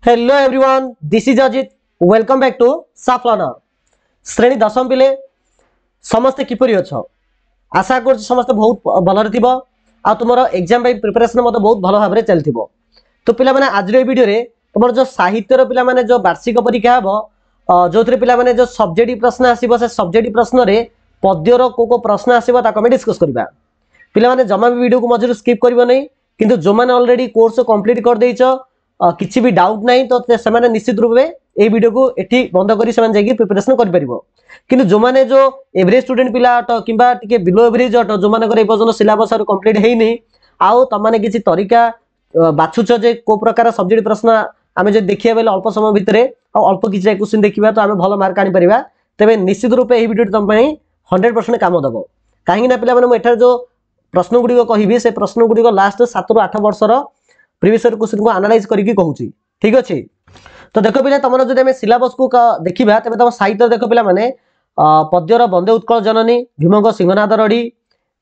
Hello everyone, this is Ajit. Welcome back to साफ learner. श्रेणी दशम पिले समस्ते किपरि अछ? आशा कर समस्ते बहुत भल रे थिबो आ तुमर एग्जाम बाय प्रिपरेशन मते बहुत भल भाबरे रे चलथिबो। तो पिला माने आज रे वीडियो रे तुमर जो साहित्य रो पिला माने जो वार्षिक परीक्षा हबो जोथरे पिला माने जो सब्जेक्टिव प्रश्न आसीबो से सब्जेक्टिव प्रश्न रे पद्य रो को प्रश्न आसीबो ताको हम डिस्कस करबा। पिला माने जमा भी वीडियो को मझिर स्किप करबो नै, किंतु जो माने ऑलरेडी कोर्स कंप्लीट कर देइछो किसी भी डाउट नहीं तो से निश्चित रूप में ये वीडियो को एठी बंद करी से जाई प्रिपरेशन कर परिबो। किंतु जो माने जो एवरेज स्टूडेंट पिला अट किंबा टिके बिलो एवरेज अट जो माने करे पर्यंत सिलेबस और कंप्लीट हेई नै आउ त माने किछि तरीका बाछुछ जे को प्रकार सब्जेक्ट प्रश्न आमे जे देखिया बेले अल्प समय भितरे आ अल्प किछि क्वेश्चन देखिबा तो आमे भलो मार्क आनी परिबा। तबे निश्चित रूप एही वीडियो तम पई 100% काम दबो। काहे ना पिला माने म एठार जो प्रश्न गुडी को कहिबी से प्रश्न गुडी को लास्ट 7 ରୁ 8 वर्ष रो प्रीवियस ईयर क्वेश्चन को एनालाइज करके कहूची। ठीक अछि, तो देखो पिला तमरो जदि हमें सिलेबस को देखिबा तबे तम साहित्य देखो पिला माने पद्यर बंदे उत्कल जननी भीमंग सिंहनाद रडी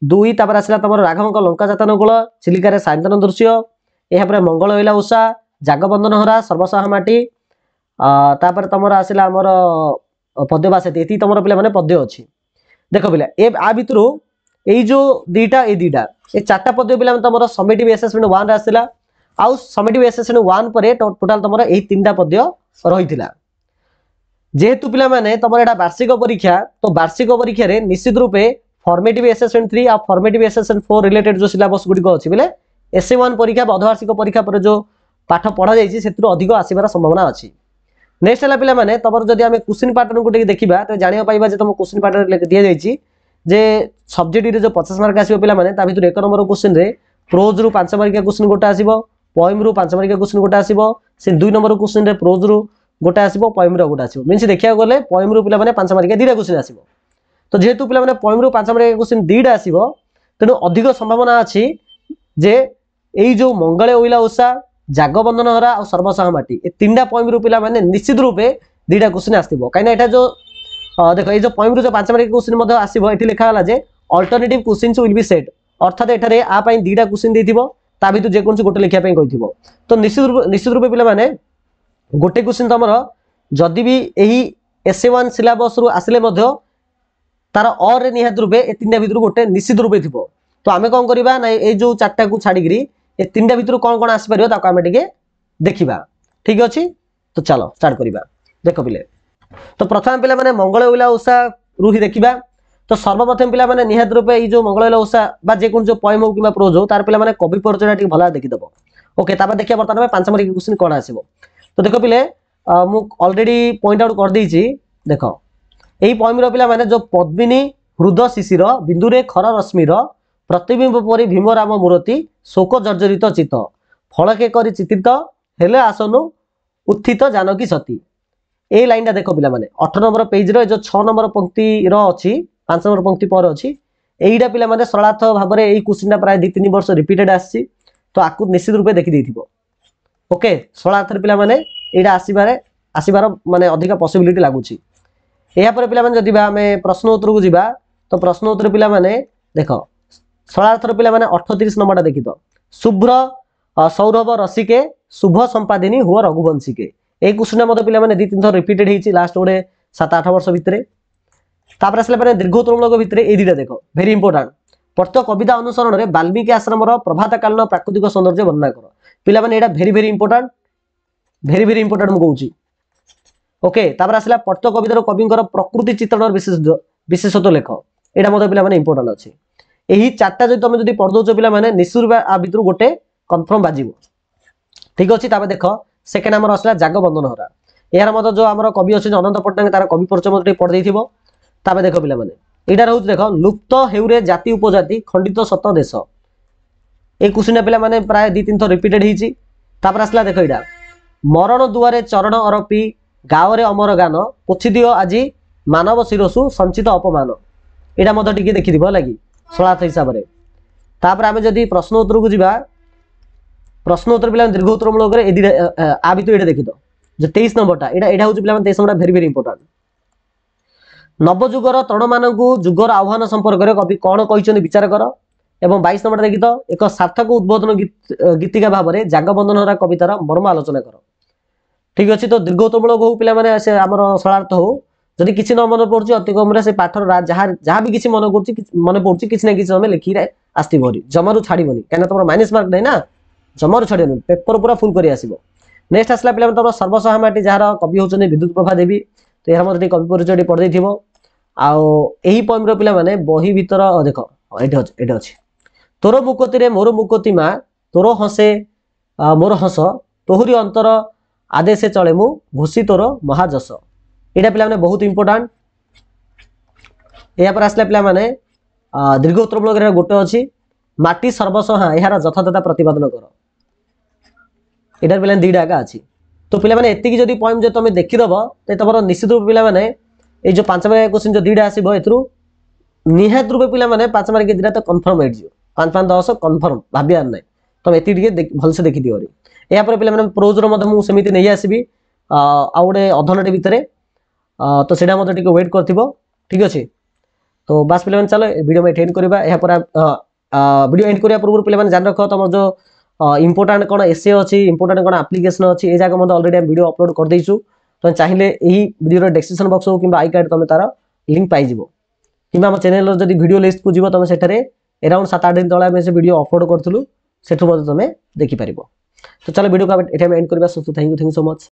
दुई तापर आसला तमरो राघवंक लंका जातन कुल चिलिका रे सायंतन दृश्य एहा पर मंगल होइला उषा जागबंधन हरा सर्वसाह माटी तापर तमरो आसला हमर पद्य बासेती एती तमरो पिला माने पद्य अछि। देखो पिला ए आ भितरु एई जो दीटा ए चारटा पद्य पिला तमरो समेटिव असेसमेंट 1 रे आसला आउ समेटिव असेसमेंट 1 परे टोटल तमरो एई तीनटा पद्य रहिथिला। जेहेतु पिला माने तमरो एटा वार्षिक परीक्षा तो वार्षिक परीक्षा रे निश्चित रूपे फॉर्मेटिव असेसमेंट 3 आ फॉर्मेटिव असेसमेंट 4 रिलेटेड जो सिलेबस गुडी को अछि बिले एसए1 परीक्षा अर्धवार्षिक परीक्षा पर जो पाठ पढा जाईछि सेतु अधिक आसीबार संभावना अछि। नेक्स्ट हला पिला माने तमरो जदि हमें क्वेश्चन पैटर्न को देखिबा तो जानिया पाइबा जे तम क्वेश्चन पैटर्न दिया जाईछि जे सब्जेक्ट रे जो 50 मार्क आसीबो पिला माने ता भितर एक नंबर क्वेश्चन रे प्रोज रु 5 मार्क क्वेश्चन गोटा आसीबो पोएम रु 5 मार्क क्वेश्चन गोटा आसीबो से 2 नंबर क्वेश्चन रे प्रोज रु गोटा आसीबो पोएम रो गोटा आसीबो मींस देखिया गले पोएम रु पिला माने 5 मार्क दीटा क्वेश्चन आसीबो। तो जेहेतु पिला माने पोएम रु 5 मार्क क्वेश्चन दीटा आसीबो तेनु अधिक संभावना अछि जे एई जो मंगळे ओइला उषा जागबंधन हरा और सर्वसाह माटी ए तीनटा पोएम रु पिला माने निश्चित रूपे दीटा क्वेश्चन आसीबो। काइना एटा जो देखो ये जो पोएम रु जो 5 मार्क क्वेश्चन मध्ये आसीबो एठी लिखा हला जे alternative questions will be set अर्थात एठारे आ पई दीटा क्वेश्चन देथिबो ता भितर जे कोनसी गोटे लिखिया पई कहिथिबो। तो निश्चित रूपे पिला माने गोटे क्वेश्चन तमरो जदि भी एही एसए1 सिलेबस रु आसिले मध्ये तार और रे निहात रूपे ए तीनटा भितर गोटे निश्चित रूपे थिबो। तो आमे कोन करिबा ना ए जो चारटा को छाडी गिरी ए तीनटा भितर कोन कोन आसी परिबो ताको आमे टिके देखिबा। ठीक अछि, तो चलो स्टार्ट करिबा। देखो पिले तो प्रथम पिला माने मंगळ उला उषा रु ही देखिबा। तो सर्वप्रथम पिला माने निहात रूपे ई जो मंगळ उला उषा बा जे कोन जो पोएम हो किबा प्रोज हो तार पिला माने कवि परिचय टिके भला देखि दबो। ओके तापर देखिया बर्तमान में 5 मार्क क्वेश्चन कोन आसीबो। तो देखो पिले मु ऑलरेडी पॉइंट आउट कर देइछि। देखो एई पोएम रो पिला माने जो पद्मिनी हृदय शिशिर बिंदुरे खर रश्मिर प्रतिबिंब परि भीम राम मूर्ति शोक जर्जरित चित फलके करी चित्रित हेले आसनु उत्थित जानकी सती। ए लाइन देखो पिला माने 8 नंबर पेज रो जो 6 नंबर पंक्ति रो अछि 5 नंबर पंक्ति पर अछि एईडा पिला माने सरलार्थ भाबरे एई क्वेश्चनटा प्राय 2-3 वर्ष रिपीटेड आछि। तो आकु निश्चित रूपे देखि देथिबो। ओके सरलार्थ पिला माने एईडा आसीबार माने अधिक पॉसिबिलिटी लागुछि। एया पर पिला माने जदि बा हमें प्रश्न उत्तर को जिबा तो प्रश्न उत्तर पिला माने देखो सरलार्थ पिला माने 38 नंबरटा देखि तो शुभ्र सौरभ रसिके शुभ संपादिनी हुआ रघुवंशी के ए क्वेश्चन मते पिला माने 2-3 थर रिपीटेड हेछि लास्ट ओडे 7-8 वर्ष भितरे। तापर आसले माने दीर्घोत्तरमूलक भितरे ए दिटा देखो वेरी इंपोर्टेंट प्रत्येक कविता अनुसरण रे वाल्मीकि आश्रम रो प्रभात कालन प्राकृतिक सौंदर्य वर्णना करो। पिला माने एटा वेरी इंपोर्टेंट मु कहूची। ओके तापर आसला प्रत्येक कविता रो कविंकर प्रकृति चित्रण विशेषत्व लेख एटा मते पिला माने इंपोर्टेंट अछि। एही चारटा जदि तमे जदि पढ दोछ पिला माने निश्चित आ भितर गोटे कंफर्म बाजिबो। ठीक अछि, तापर देखो सेकेंड नंबर असला जागबंधन हरा यार मत जो हमर कवि अछि अनंत पट्टनायक तार कवि परिचय मते पढ देथिबो। तापर देखो पिला माने एटा रहउछ देखो लुप्त हेउरे जाति उपजाति खंडित सत देश ए क्वेश्चन पिला माने प्राय 2-3 थर रिपीटेड हिची। तापर असला देखो एटा मरण दुआरे चरण अरपी गाँव रे अमर गान पोछि दियो आजी मानव शिरसु संचित अपमान एटा मते टिके देखि दिबो लागि सरलार्थ हिसाब रे। तापर आमे जदि प्रश्न उत्तर को जिबा प्रश्न उत्तर पिला दीर्घ उत्तर मूलक रे एदी आ भितर एटा देखि दो जे 23 नंबरटा एटा होउछ पिला 23 नंबरटा वेरी इंपोर्टेंट। नव जुगर तरण मानकु जुगर आह्वान संपर्क रे कवि कोन कहिछन विचार कर एवं 22 नंबर देखि तो एक सार्थक उद्बोधन गीतिका भाव रे जागबंधन हरा कवितार मर्म आलोचना कर। ठीक अच्छे। तो दीर्घोत्तरमूलक हो पे से आम सरलार्थ हो जदि किसी न मन पड़े अति कम से पाठर जहाँ भी किसी मन पड़े किसी ना किसी समय लिखी आसोरी जमारू छाड़बनी कहीं तुम माइनस मार्क नहीं ना जमारू छाड़बनी पेपर पूरा फुल कर आसो। नेक्स्ट आसला पे तुम सर्वसहमाटी जार कवि होती विद्युत प्रभा देवी तो यार मतलब कवि परिचय पढ़े थी आई पोएम पे बही भीतर देख ये अच्छे तोर मुकती मोर मुकती माँ तोर हसे मोर हस तोहरी अंतर आदेश चले मु घोषी तोर महाजस यहाँ पे बहुत इंपोर्टाट। यापर आसला पे दीर्घोत्तरमूलक गोटे अच्छी माटी सर्वस्व यार यथातथा प्रतिपादन कर यहाँ पे दीटा एका अच्छी। तो पे एति जदि पोएम जो तुम देखीदेव तो तुम निश्चित रूप पे ये जो 5 मार्क क्वेश्चन जो दीटा आसो निहत रूपे पे 5 मार्क दीटा तो कन्फर्म हो 5 5 10 कन्फर्म भाबार ना तुम ये भलसे देखी दियो। यापर पे प्रोजर मुझे नहीं आसबि आ गोटे अधघंटे भितर तो सीटा मतलब टे वेट कर ठीक अच्छे। तो बास पे चलो वीडियो में एंड करवा यापर वीडियो एंड करने पूर्व पे जान रख तुम जो इंपोर्टाट कौन एसे अच्छी इंपोर्टाट कौन आप्लिकेसन अच्छी ये जगह मतलब अलरेडी वीडियो अपलोड कर देचु तुम चाहिए यही वीडियो डिस्क्रिप्शन बॉक्स हो कि आई कार्ड तुम तार लिंक पाइज कि आम चैनल जब वीडियो लिस्ट को जीव तुम से अराउंड 7 8 दिन तले से वीडियो अपलोड करूँ से तुम देखिपार। तो चलो वीडियो को एंड करवा। Thank you so much.